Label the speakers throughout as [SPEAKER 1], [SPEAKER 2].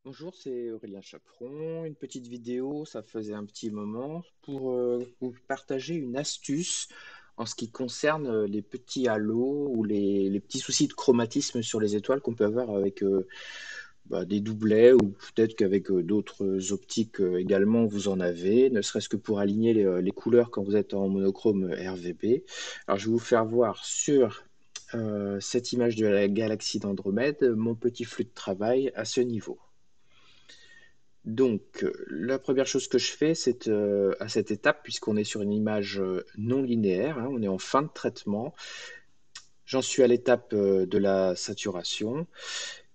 [SPEAKER 1] Bonjour, c'est Aurélien Chaperon. Une petite vidéo, ça faisait un petit moment, pour vous partager une astuce en ce qui concerne les petits halos ou les petits soucis de chromatisme sur les étoiles qu'on peut avoir avec des doublets ou peut-être qu'avec d'autres optiques également vous en avez, ne serait-ce que pour aligner les couleurs quand vous êtes en monochrome RGB. Alors je vais vous faire voir sur cette image de la galaxie d'Andromède mon petit flux de travail à ce niveau. Donc, la première chose que je fais, c'est à cette étape, puisqu'on est sur une image non linéaire, hein, on est en fin de traitement, j'en suis à l'étape de la saturation.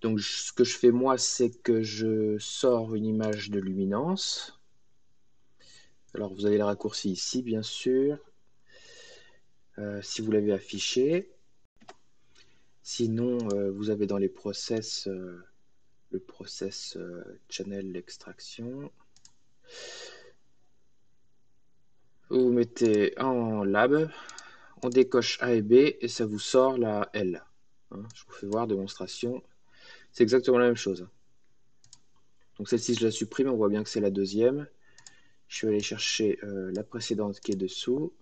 [SPEAKER 1] Donc, ce que je fais moi, c'est que je sors une image de luminance. Alors, vous avez le raccourci ici, bien sûr, si vous l'avez affiché. Sinon, vous avez dans les process le process channel extraction. Vous mettez en lab, on décoche A et B et ça vous sort la L. Hein, je vous fais voir, démonstration. C'est exactement la même chose. Donc celle-ci, je la supprime, on voit bien que c'est la deuxième. Je vais aller chercher la précédente qui est dessous.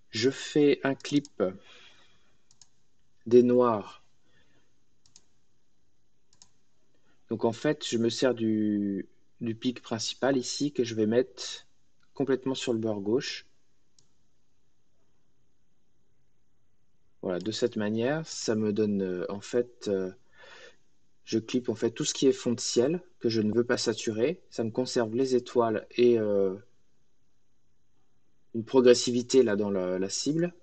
[SPEAKER 1] Je fais un clip des noirs. Donc en fait, je me sers du pic principal ici que je vais mettre complètement sur le bord gauche. Voilà, de cette manière, ça me donne en fait je clip en fait tout ce qui est fond de ciel que je ne veux pas saturer. Ça me conserve les étoiles et une progressivité là dans la cible.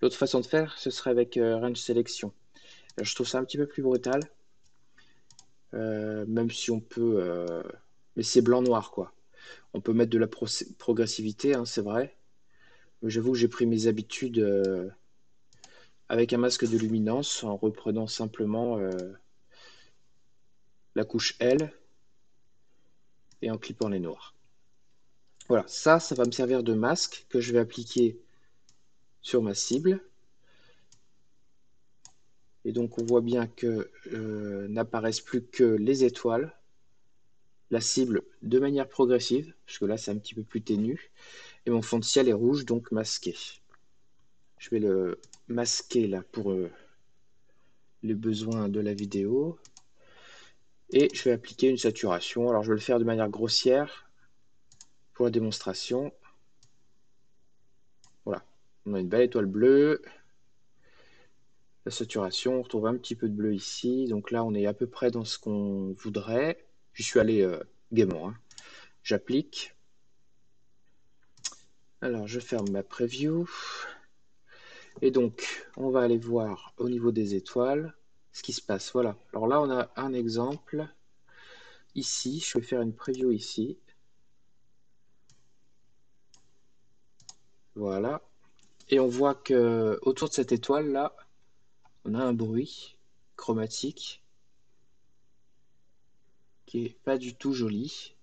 [SPEAKER 1] L'autre façon de faire, ce serait avec range selection. Alors, je trouve ça un petit peu plus brutal, même si on peut, mais c'est blanc-noir quoi. On peut mettre de la progressivité, hein, c'est vrai. Mais j'avoue que j'ai pris mes habitudes avec un masque de luminance en reprenant simplement la couche L et en clippant les noirs. Voilà, ça va me servir de masque que je vais appliquer sur ma cible. Et donc on voit bien que n'apparaissent plus que les étoiles, la cible de manière progressive, parce que là c'est un petit peu plus ténu, et mon fond de ciel est rouge, donc masqué. Je vais le masquer là pour les besoins de la vidéo. Et je vais appliquer une saturation. Alors je vais le faire de manière grossière pour la démonstration. Voilà, on a une belle étoile bleue. La saturation, on retrouve un petit peu de bleu ici. Donc là, on est à peu près dans ce qu'on voudrait. J'y suis allé gaiement. Hein. J'applique. Alors, je ferme ma preview. Et donc, on va aller voir au niveau des étoiles ce qui se passe. Voilà. Alors là, on a un exemple. Ici, je vais faire une preview ici. Voilà. Et on voit que autour de cette étoile là, on a un bruit chromatique qui est pas du tout joli.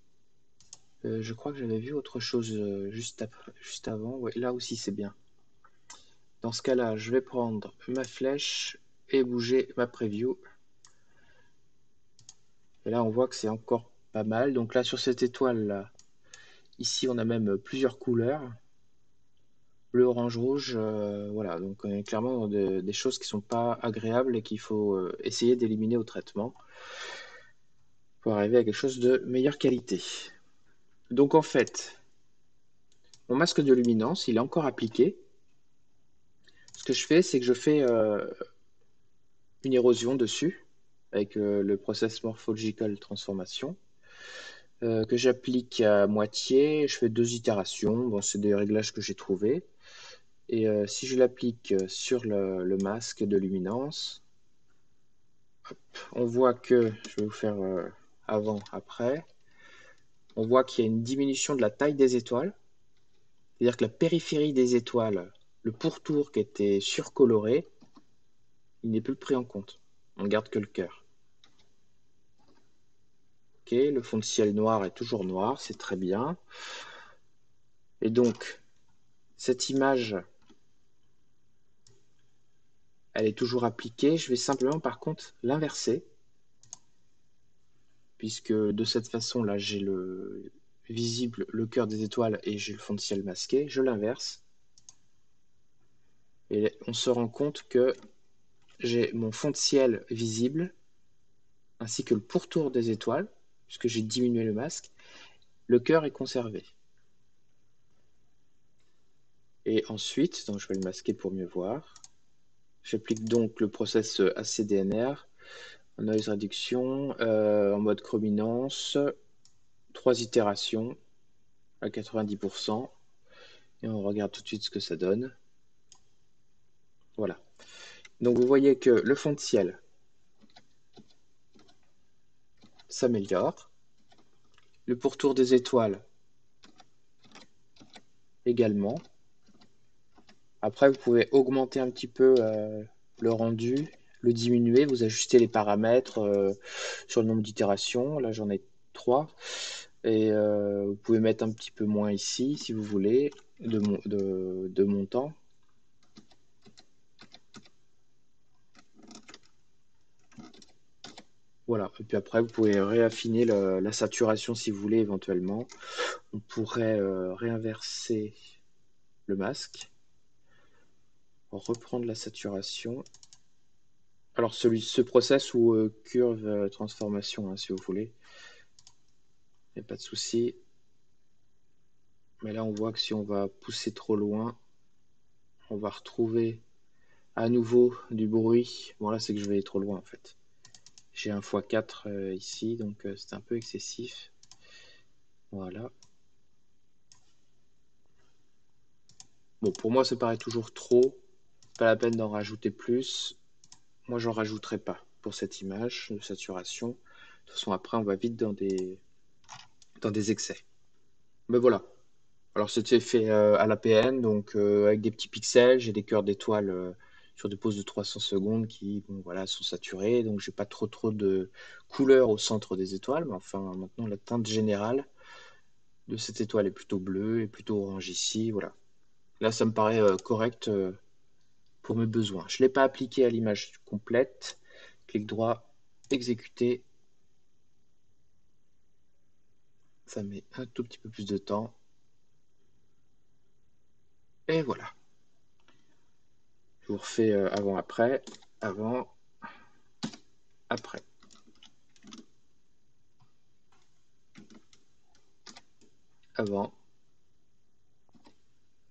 [SPEAKER 1] Je crois que j'avais vu autre chose juste avant. Ouais, là aussi c'est bien. Dans ce cas-là, je vais prendre ma flèche et bouger ma preview. Et là, on voit que c'est encore pas mal. Donc là, sur cette étoile là, ici, on a même plusieurs couleurs. Bleu, orange, rouge. Voilà, donc on est clairement dans des choses qui sont pas agréables et qu'il faut essayer d'éliminer au traitement pour arriver à quelque chose de meilleure qualité. Donc en fait, mon masque de luminance, il est encore appliqué. Ce que je fais, c'est que je fais une érosion dessus avec le process morphological transformation que j'applique à moitié. Je fais 2 itérations. Bon, c'est des réglages que j'ai trouvés. Et si je l'applique sur le masque de luminance, hop, on voit que, je vais vous faire avant, après, on voit qu'il y a une diminution de la taille des étoiles. C'est-à-dire que la périphérie des étoiles, le pourtour qui était surcoloré, il n'est plus pris en compte. On ne garde que le cœur. Ok, le fond de ciel noir est toujours noir, c'est très bien. Et donc, cette image, elle est toujours appliquée. Je vais simplement, par contre, l'inverser. puisque de cette façon-là, j'ai le visible le cœur des étoiles et j'ai le fond de ciel masqué. Je l'inverse. Et on se rend compte que j'ai mon fond de ciel visible, ainsi que le pourtour des étoiles, puisque j'ai diminué le masque. Le cœur est conservé. Et ensuite, donc je vais le masquer pour mieux voir. J'applique donc le process ACDNR, noise reduction, en mode chrominance, 3 itérations à 90%. Et on regarde tout de suite ce que ça donne. Voilà. Donc vous voyez que le fond de ciel s'améliore. Le pourtour des étoiles également. Après, vous pouvez augmenter un petit peu le rendu, le diminuer, vous ajustez les paramètres sur le nombre d'itérations. Là, j'en ai 3. Et vous pouvez mettre un petit peu moins ici, si vous voulez, de montant. Voilà. Et puis après, vous pouvez réaffiner la saturation si vous voulez éventuellement. On pourrait réinverser le masque, reprendre la saturation. Alors ce process ou curve transformation, hein, si vous voulez. Il n'y a pas de souci. Mais là, on voit que si on va pousser trop loin, on va retrouver à nouveau du bruit. Bon, là, c'est que je vais aller trop loin, en fait. J'ai un x4 ici, donc c'est un peu excessif. Voilà. Bon, pour moi, ça paraît toujours trop. Pas la peine d'en rajouter plus. Moi, j'en rajouterai pas pour cette image de saturation. De toute façon, après, on va vite dans des excès. Mais voilà. Alors, c'était fait à l'APN, donc avec des petits pixels. J'ai des cœurs d'étoiles sur des pauses de 300 secondes qui bon, voilà, sont saturées. Donc, j'ai pas trop de couleurs au centre des étoiles. Mais enfin, maintenant, la teinte générale de cette étoile est plutôt bleue et plutôt orange ici. Voilà. Là, ça me paraît correct pour mes besoins. Je ne l'ai pas appliqué à l'image complète. Clic droit, exécuter. Ça met un tout petit peu plus de temps. Et voilà. Je vous refais avant-après. Avant, après. Avant,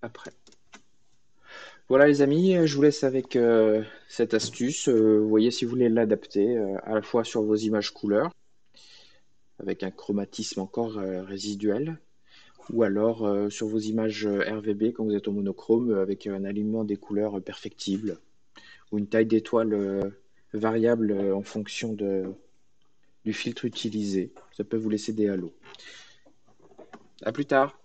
[SPEAKER 1] après. Voilà les amis, je vous laisse avec cette astuce. Vous voyez si vous voulez l'adapter à la fois sur vos images couleurs, avec un chromatisme encore résiduel, ou alors sur vos images RVB quand vous êtes au monochrome avec un alignement des couleurs perfectible ou une taille d'étoile variable en fonction du filtre utilisé. Ça peut vous laisser des halos. À plus tard.